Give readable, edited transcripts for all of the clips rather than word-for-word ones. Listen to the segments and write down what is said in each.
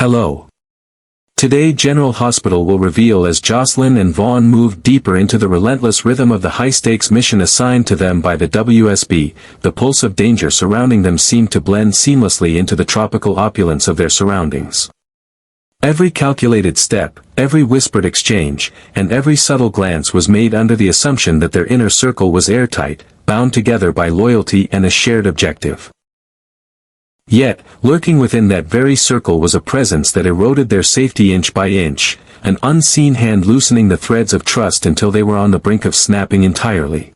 Hello. Today General Hospital will reveal as Jocelyn and Vaughn move deeper into the relentless rhythm of the high-stakes mission assigned to them by the WSB. The pulse of danger surrounding them seemed to blend seamlessly into the tropical opulence of their surroundings. Every calculated step, every whispered exchange, and every subtle glance was made under the assumption that their inner circle was airtight, bound together by loyalty and a shared objective. Yet, lurking within that very circle was a presence that eroded their safety inch by inch, an unseen hand loosening the threads of trust until they were on the brink of snapping entirely.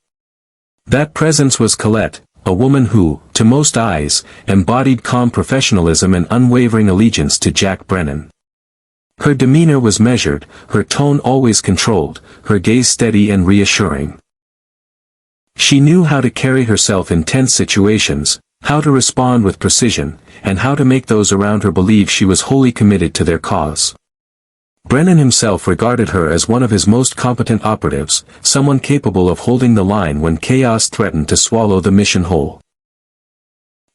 That presence was Colette, a woman who, to most eyes, embodied calm professionalism and unwavering allegiance to Jack Brennan. Her demeanor was measured, her tone always controlled, her gaze steady and reassuring. She knew how to carry herself in tense situations, how to respond with precision, and how to make those around her believe she was wholly committed to their cause. Brennan himself regarded her as one of his most competent operatives, someone capable of holding the line when chaos threatened to swallow the mission whole.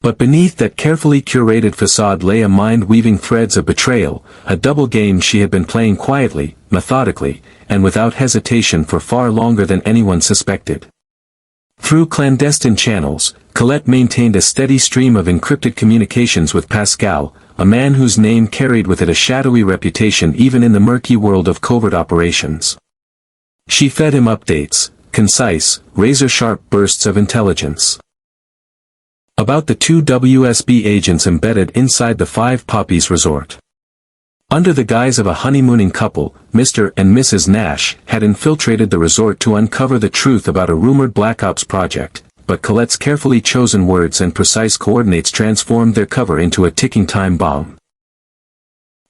But beneath that carefully curated facade lay a mind weaving threads of betrayal, a double game she had been playing quietly, methodically, and without hesitation for far longer than anyone suspected. Through clandestine channels, Colette maintained a steady stream of encrypted communications with Pascal, a man whose name carried with it a shadowy reputation even in the murky world of covert operations. She fed him updates, concise, razor-sharp bursts of intelligence. About the 2 WSB agents embedded inside the Five Poppies resort. Under the guise of a honeymooning couple, Mr. and Mrs. Nash had infiltrated the resort to uncover the truth about a rumored Black Ops project, but Colette's carefully chosen words and precise coordinates transformed their cover into a ticking time bomb.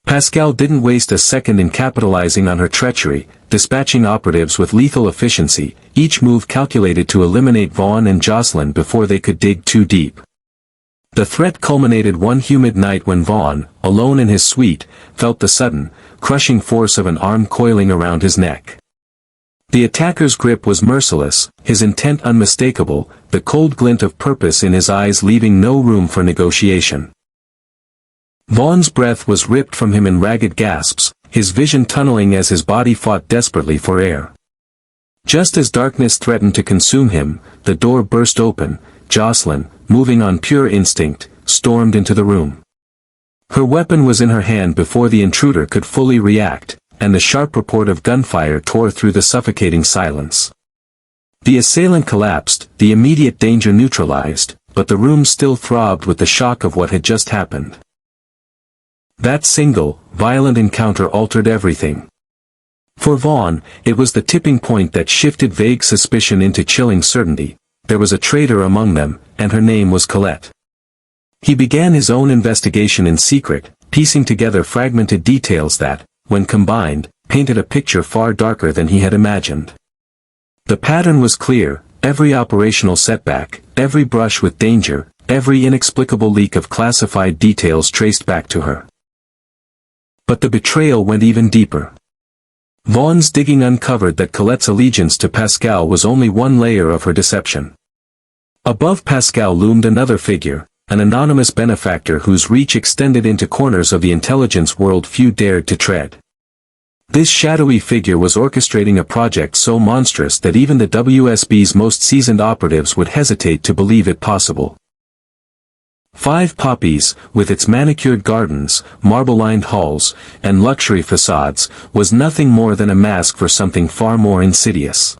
Pascal didn't waste a second in capitalizing on her treachery, dispatching operatives with lethal efficiency, each move calculated to eliminate Vaughn and Jocelyn before they could dig too deep. The threat culminated one humid night when Vaughn, alone in his suite, felt the sudden, crushing force of an arm coiling around his neck. The attacker's grip was merciless, his intent unmistakable, the cold glint of purpose in his eyes leaving no room for negotiation. Vaughn's breath was ripped from him in ragged gasps, his vision tunneling as his body fought desperately for air. Just as darkness threatened to consume him, the door burst open. Jocelyn, moving on pure instinct, stormed into the room. Her weapon was in her hand before the intruder could fully react, and the sharp report of gunfire tore through the suffocating silence. The assailant collapsed, the immediate danger neutralized, but the room still throbbed with the shock of what had just happened. That single, violent encounter altered everything. For Vaughn, it was the tipping point that shifted vague suspicion into chilling certainty. There was a traitor among them, and her name was Colette. He began his own investigation in secret, piecing together fragmented details that, when combined, painted a picture far darker than he had imagined. The pattern was clear: every operational setback, every brush with danger, every inexplicable leak of classified details traced back to her. But the betrayal went even deeper. Vaughn's digging uncovered that Colette's allegiance to Pascal was only one layer of her deception. Above Pascal loomed another figure, an anonymous benefactor whose reach extended into corners of the intelligence world few dared to tread. This shadowy figure was orchestrating a project so monstrous that even the WSB's most seasoned operatives would hesitate to believe it possible. Five Poppies, with its manicured gardens, marble-lined halls, and luxury facades, was nothing more than a mask for something far more insidious.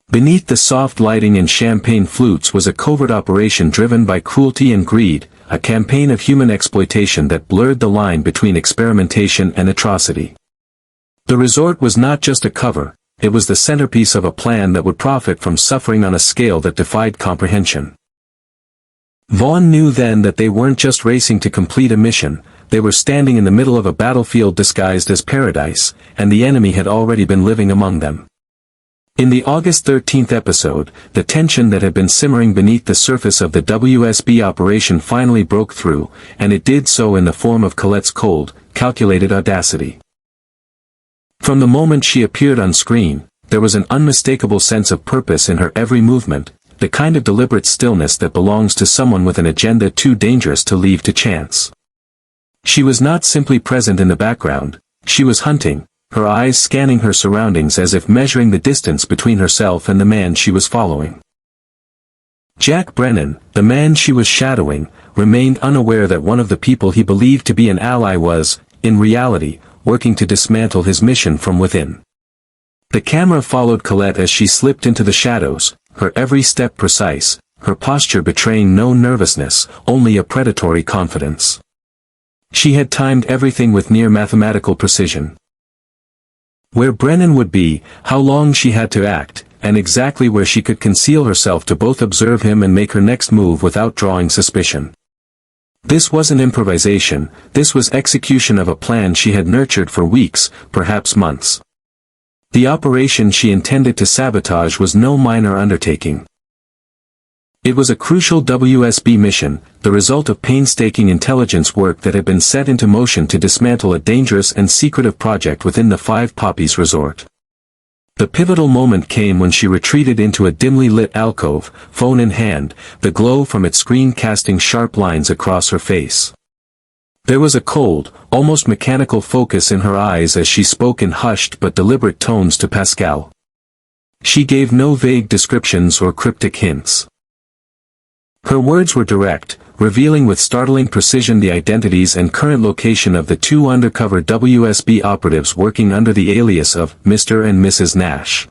Beneath the soft lighting and champagne flutes was a covert operation driven by cruelty and greed, a campaign of human exploitation that blurred the line between experimentation and atrocity. The resort was not just a cover, it was the centerpiece of a plan that would profit from suffering on a scale that defied comprehension. Vaughn knew then that they weren't just racing to complete a mission, they were standing in the middle of a battlefield disguised as paradise, and the enemy had already been living among them. In the August 13th episode, the tension that had been simmering beneath the surface of the WSB operation finally broke through, and it did so in the form of Colette's cold, calculated audacity. From the moment she appeared on screen, there was an unmistakable sense of purpose in her every movement, the kind of deliberate stillness that belongs to someone with an agenda too dangerous to leave to chance. She was not simply present in the background, she was hunting, her eyes scanning her surroundings as if measuring the distance between herself and the man she was following. Jack Brennan, the man she was shadowing, remained unaware that one of the people he believed to be an ally was, in reality, working to dismantle his mission from within. The camera followed Colette as she slipped into the shadows, her every step precise, her posture betraying no nervousness, only a predatory confidence. She had timed everything with near mathematical precision. Where Brennan would be, how long she had to act, and exactly where she could conceal herself to both observe him and make her next move without drawing suspicion. This wasn't improvisation, this was execution of a plan she had nurtured for weeks, perhaps months. The operation she intended to sabotage was no minor undertaking. It was a crucial WSB mission, the result of painstaking intelligence work that had been set into motion to dismantle a dangerous and secretive project within the Five Poppies resort. The pivotal moment came when she retreated into a dimly lit alcove, phone in hand, the glow from its screen casting sharp lines across her face. There was a cold, almost mechanical focus in her eyes as she spoke in hushed but deliberate tones to Pascal. She gave no vague descriptions or cryptic hints. Her words were direct, revealing with startling precision the identities and current location of the two undercover WSB operatives working under the alias of Mr. and Mrs. Nash.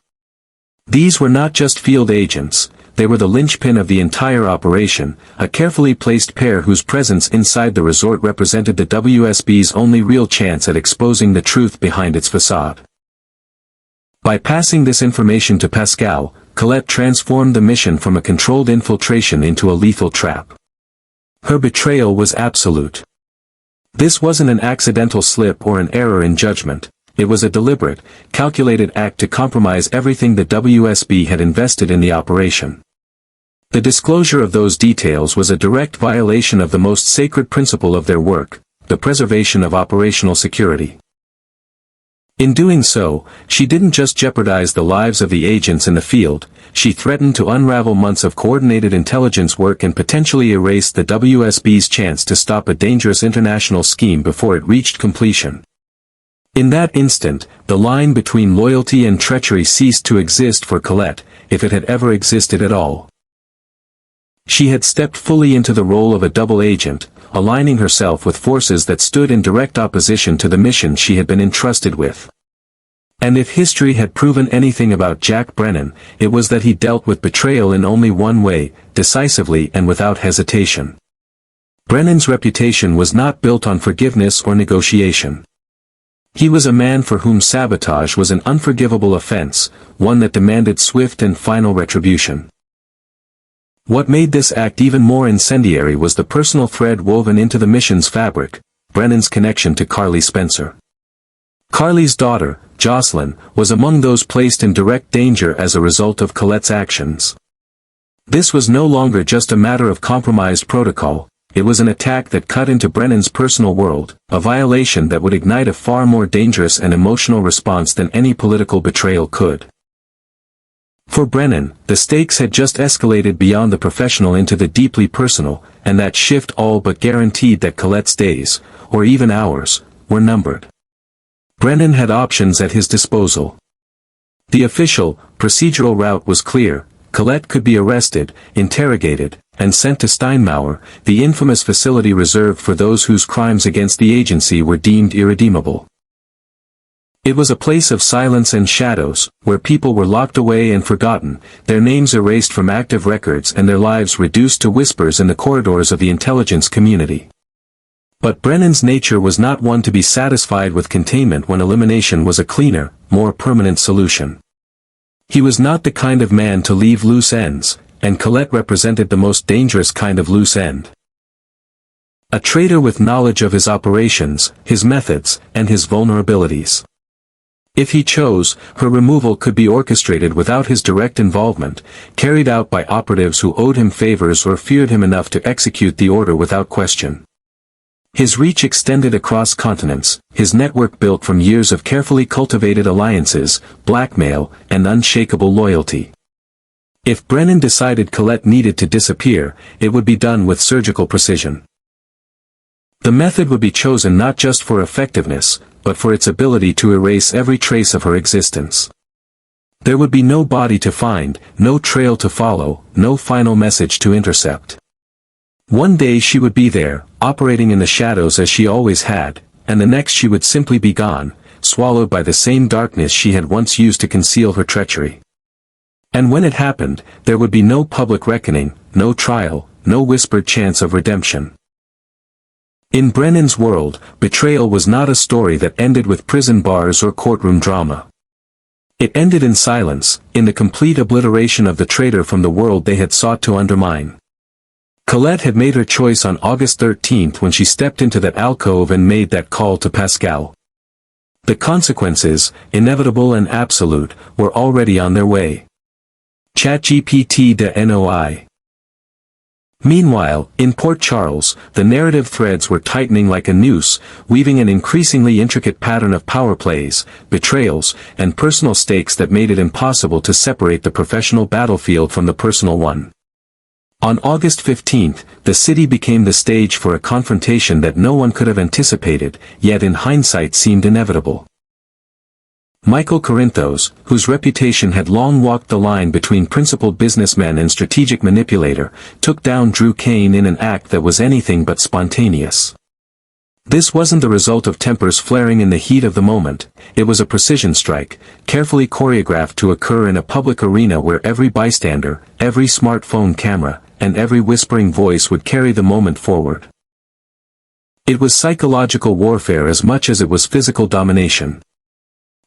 These were not just field agents, they were the linchpin of the entire operation, a carefully placed pair whose presence inside the resort represented the WSB's only real chance at exposing the truth behind its facade. By passing this information to Pascal, Colette transformed the mission from a controlled infiltration into a lethal trap. Her betrayal was absolute. This wasn't an accidental slip or an error in judgment, it was a deliberate, calculated act to compromise everything the WSB had invested in the operation. The disclosure of those details was a direct violation of the most sacred principle of their work, the preservation of operational security. In doing so, she didn't just jeopardize the lives of the agents in the field, she threatened to unravel months of coordinated intelligence work and potentially erase the WSB's chance to stop a dangerous international scheme before it reached completion. In that instant, the line between loyalty and treachery ceased to exist for Colette, if it had ever existed at all. She had stepped fully into the role of a double agent, aligning herself with forces that stood in direct opposition to the mission she had been entrusted with. And if history had proven anything about Jack Brennan, it was that he dealt with betrayal in only one way, decisively and without hesitation. Brennan's reputation was not built on forgiveness or negotiation. He was a man for whom sabotage was an unforgivable offense, one that demanded swift and final retribution. What made this act even more incendiary was the personal thread woven into the mission's fabric, Brennan's connection to Carly Spencer. Carly's daughter, Jocelyn, was among those placed in direct danger as a result of Colette's actions. This was no longer just a matter of compromised protocol, it was an attack that cut into Brennan's personal world, a violation that would ignite a far more dangerous and emotional response than any political betrayal could. For Brennan, the stakes had just escalated beyond the professional into the deeply personal, and that shift all but guaranteed that Colette's days, or even hours, were numbered. Brennan had options at his disposal. The official, procedural route was clear, Colette could be arrested, interrogated, and sent to Steinmauer, the infamous facility reserved for those whose crimes against the agency were deemed irredeemable. It was a place of silence and shadows, where people were locked away and forgotten, their names erased from active records and their lives reduced to whispers in the corridors of the intelligence community. But Brennan's nature was not one to be satisfied with containment when elimination was a cleaner, more permanent solution. He was not the kind of man to leave loose ends, and Colette represented the most dangerous kind of loose end. A traitor with knowledge of his operations, his methods, and his vulnerabilities. If he chose, her removal could be orchestrated without his direct involvement, carried out by operatives who owed him favors or feared him enough to execute the order without question. His reach extended across continents, his network built from years of carefully cultivated alliances, blackmail, and unshakable loyalty. If Brennan decided Colette needed to disappear, it would be done with surgical precision. The method would be chosen not just for effectiveness, but for its ability to erase every trace of her existence. There would be no body to find, no trail to follow, no final message to intercept. One day she would be there, operating in the shadows as she always had, and the next she would simply be gone, swallowed by the same darkness she had once used to conceal her treachery. And when it happened, there would be no public reckoning, no trial, no whispered chance of redemption. In Brennan's world, betrayal was not a story that ended with prison bars or courtroom drama. It ended in silence, in the complete obliteration of the traitor from the world they had sought to undermine. Colette had made her choice on August 13 when she stepped into that alcove and made that call to Pascal. The consequences, inevitable and absolute, were already on their way. ChatGPT de NOI. Meanwhile, in Port Charles, the narrative threads were tightening like a noose, weaving an increasingly intricate pattern of power plays, betrayals, and personal stakes that made it impossible to separate the professional battlefield from the personal one. On August 15, the city became the stage for a confrontation that no one could have anticipated, yet in hindsight seemed inevitable. Michael Corinthos, whose reputation had long walked the line between principled businessman and strategic manipulator, took down Drew Kane in an act that was anything but spontaneous. This wasn't the result of tempers flaring in the heat of the moment, it was a precision strike, carefully choreographed to occur in a public arena where every bystander, every smartphone camera, and every whispering voice would carry the moment forward. It was psychological warfare as much as it was physical domination.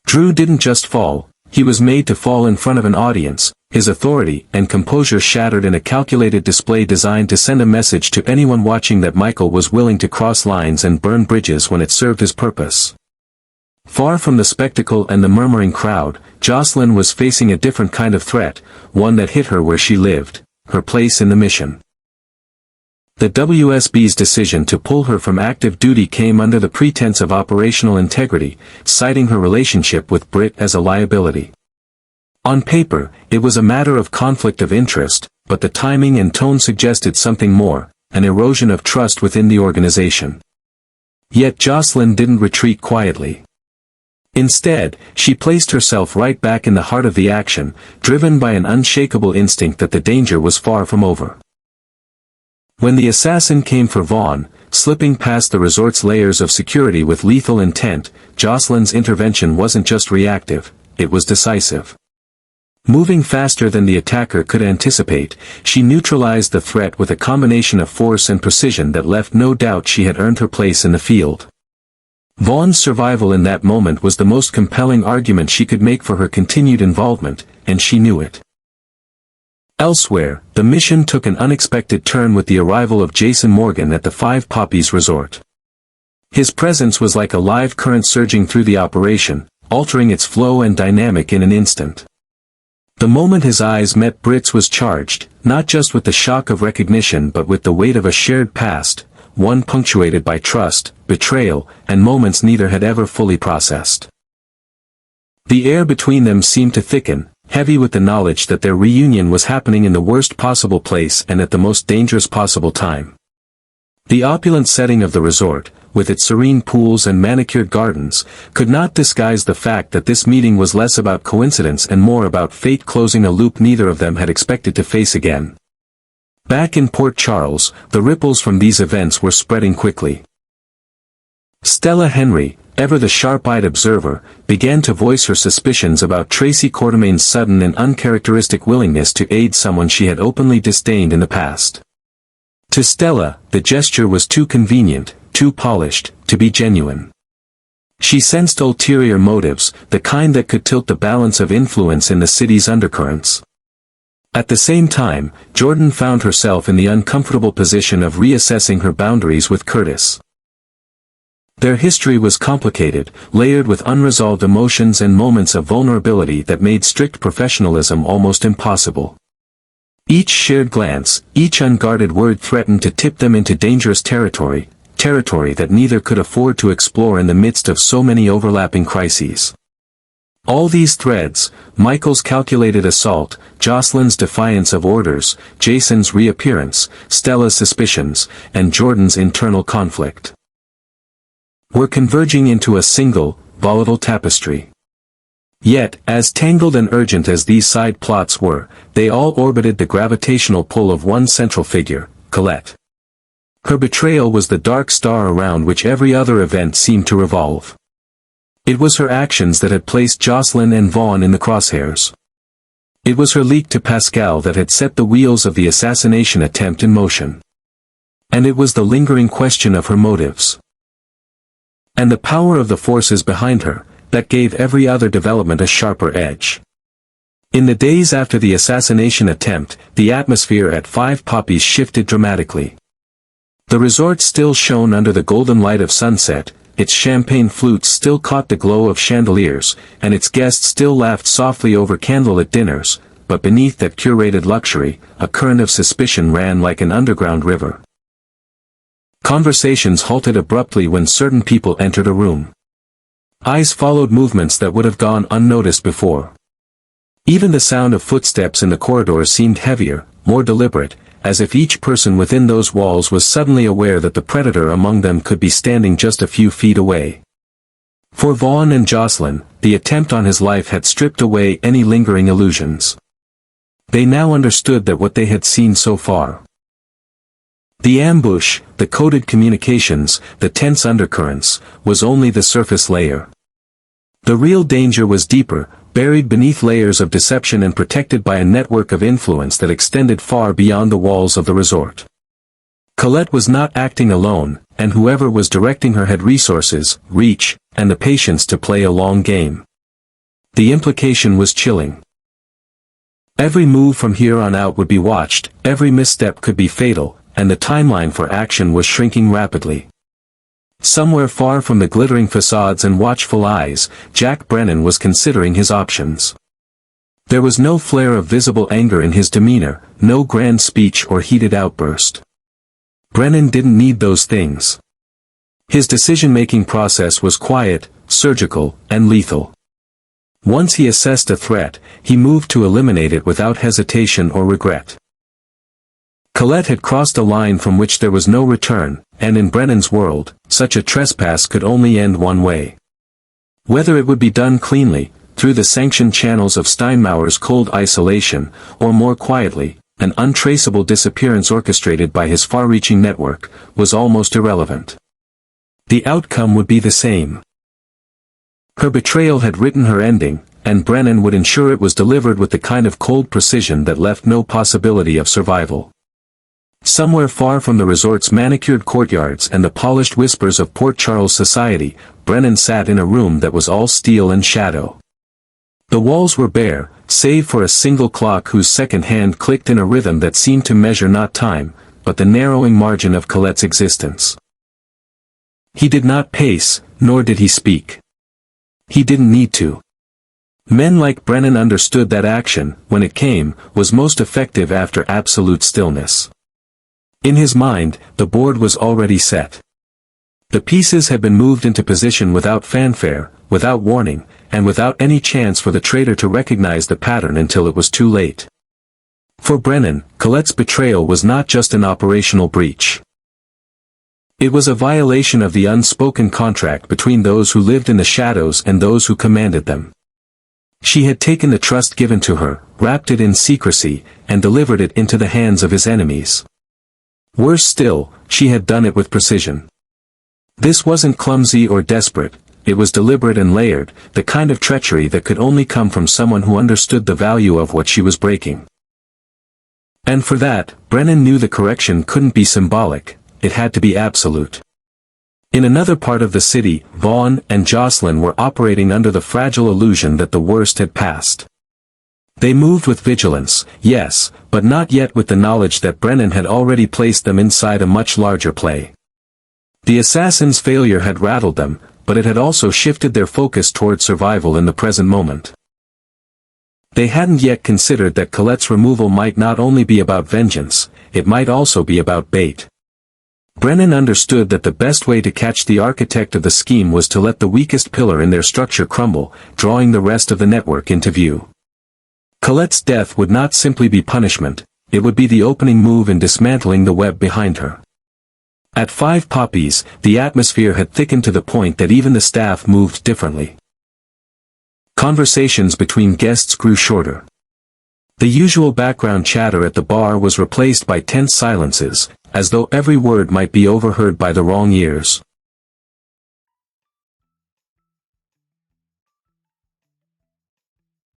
Drew didn't just fall, he was made to fall in front of an audience, his authority and composure shattered in a calculated display designed to send a message to anyone watching that Michael was willing to cross lines and burn bridges when it served his purpose. Far from the spectacle and the murmuring crowd, Jocelyn was facing a different kind of threat, one that hit her where she lived, her place in the mission. The WSB's decision to pull her from active duty came under the pretense of operational integrity, citing her relationship with Britt as a liability. On paper, it was a matter of conflict of interest, but the timing and tone suggested something more, an erosion of trust within the organization. Yet Jocelyn didn't retreat quietly. Instead, she placed herself right back in the heart of the action, driven by an unshakable instinct that the danger was far from over. When the assassin came for Vaughn, slipping past the resort's layers of security with lethal intent, Jocelyn's intervention wasn't just reactive, it was decisive. Moving faster than the attacker could anticipate, she neutralized the threat with a combination of force and precision that left no doubt she had earned her place in the field. Vaughn's survival in that moment was the most compelling argument she could make for her continued involvement, and she knew it. Elsewhere, the mission took an unexpected turn with the arrival of Jason Morgan at the Five Poppies Resort. His presence was like a live current surging through the operation, altering its flow and dynamic in an instant. The moment his eyes met Britt's was charged, not just with the shock of recognition but with the weight of a shared past, one punctuated by trust, betrayal, and moments neither had ever fully processed. The air between them seemed to thicken, heavy with the knowledge that their reunion was happening in the worst possible place and at the most dangerous possible time. The opulent setting of the resort, with its serene pools and manicured gardens, could not disguise the fact that this meeting was less about coincidence and more about fate closing a loop neither of them had expected to face again. Back in Port Charles, the ripples from these events were spreading quickly. Stella Henry, ever the sharp-eyed observer, began to voice her suspicions about Tracy Quartermain's sudden and uncharacteristic willingness to aid someone she had openly disdained in the past. To Stella, the gesture was too convenient, too polished, to be genuine. She sensed ulterior motives, the kind that could tilt the balance of influence in the city's undercurrents. At the same time, Jordan found herself in the uncomfortable position of reassessing her boundaries with Curtis. Their history was complicated, layered with unresolved emotions and moments of vulnerability that made strict professionalism almost impossible. Each shared glance, each unguarded word threatened to tip them into dangerous territory that neither could afford to explore in the midst of so many overlapping crises. All these threads, Michael's calculated assault, Jocelyn's defiance of orders, Jason's reappearance, Stella's suspicions, and Jordan's internal conflict, were converging into a single, volatile tapestry. Yet, as tangled and urgent as these side plots were, they all orbited the gravitational pull of one central figure, Colette. Her betrayal was the dark star around which every other event seemed to revolve. It was her actions that had placed Jocelyn and Vaughn in the crosshairs. It was her leak to Pascal that had set the wheels of the assassination attempt in motion. And it was the lingering question of her motives, and the power of the forces behind her, that gave every other development a sharper edge. In the days after the assassination attempt, the atmosphere at Five Poppies shifted dramatically. The resort still shone under the golden light of sunset, its champagne flutes still caught the glow of chandeliers, and its guests still laughed softly over candlelit dinners, but beneath that curated luxury, a current of suspicion ran like an underground river. Conversations halted abruptly when certain people entered a room. Eyes followed movements that would have gone unnoticed before. Even the sound of footsteps in the corridors seemed heavier, more deliberate, as if each person within those walls was suddenly aware that the predator among them could be standing just a few feet away. For Vaughn and Jocelyn, the attempt on his life had stripped away any lingering illusions. They now understood that what they had seen so far, the ambush, the coded communications, the tense undercurrents, was only the surface layer. The real danger was deeper, buried beneath layers of deception and protected by a network of influence that extended far beyond the walls of the resort. Colette was not acting alone, and whoever was directing her had resources, reach, and the patience to play a long game. The implication was chilling. Every move from here on out would be watched, every misstep could be fatal, and the timeline for action was shrinking rapidly. Somewhere far from the glittering facades and watchful eyes, Jack Brennan was considering his options. There was no flare of visible anger in his demeanor, no grand speech or heated outburst. Brennan didn't need those things. His decision-making process was quiet, surgical, and lethal. Once he assessed a threat, he moved to eliminate it without hesitation or regret. Colette had crossed a line from which there was no return, and in Brennan's world, such a trespass could only end one way. Whether it would be done cleanly, through the sanctioned channels of Steinmauer's cold isolation, or more quietly, an untraceable disappearance orchestrated by his far-reaching network, was almost irrelevant. The outcome would be the same. Her betrayal had written her ending, and Brennan would ensure it was delivered with the kind of cold precision that left no possibility of survival. Somewhere far from the resort's manicured courtyards and the polished whispers of Port Charles society, Brennan sat in a room that was all steel and shadow. The walls were bare, save for a single clock whose second hand clicked in a rhythm that seemed to measure not time, but the narrowing margin of Colette's existence. He did not pace, nor did he speak. He didn't need to. Men like Brennan understood that action, when it came, was most effective after absolute stillness. In his mind, the board was already set. The pieces had been moved into position without fanfare, without warning, and without any chance for the traitor to recognize the pattern until it was too late. For Brennan, Colette's betrayal was not just an operational breach. It was a violation of the unspoken contract between those who lived in the shadows and those who commanded them. She had taken the trust given to her, wrapped it in secrecy, and delivered it into the hands of his enemies. Worse still, she had done it with precision. This wasn't clumsy or desperate, it was deliberate and layered, the kind of treachery that could only come from someone who understood the value of what she was breaking. And for that, Brennan knew the correction couldn't be symbolic, it had to be absolute. In another part of the city, Vaughn and Jocelyn were operating under the fragile illusion that the worst had passed. They moved with vigilance, yes, but not yet with the knowledge that Brennan had already placed them inside a much larger play. The assassin's failure had rattled them, but it had also shifted their focus toward survival in the present moment. They hadn't yet considered that Colette's removal might not only be about vengeance, it might also be about bait. Brennan understood that the best way to catch the architect of the scheme was to let the weakest pillar in their structure crumble, drawing the rest of the network into view. Colette's death would not simply be punishment, it would be the opening move in dismantling the web behind her. At Five Poppies, the atmosphere had thickened to the point that even the staff moved differently. Conversations between guests grew shorter. The usual background chatter at the bar was replaced by tense silences, as though every word might be overheard by the wrong ears.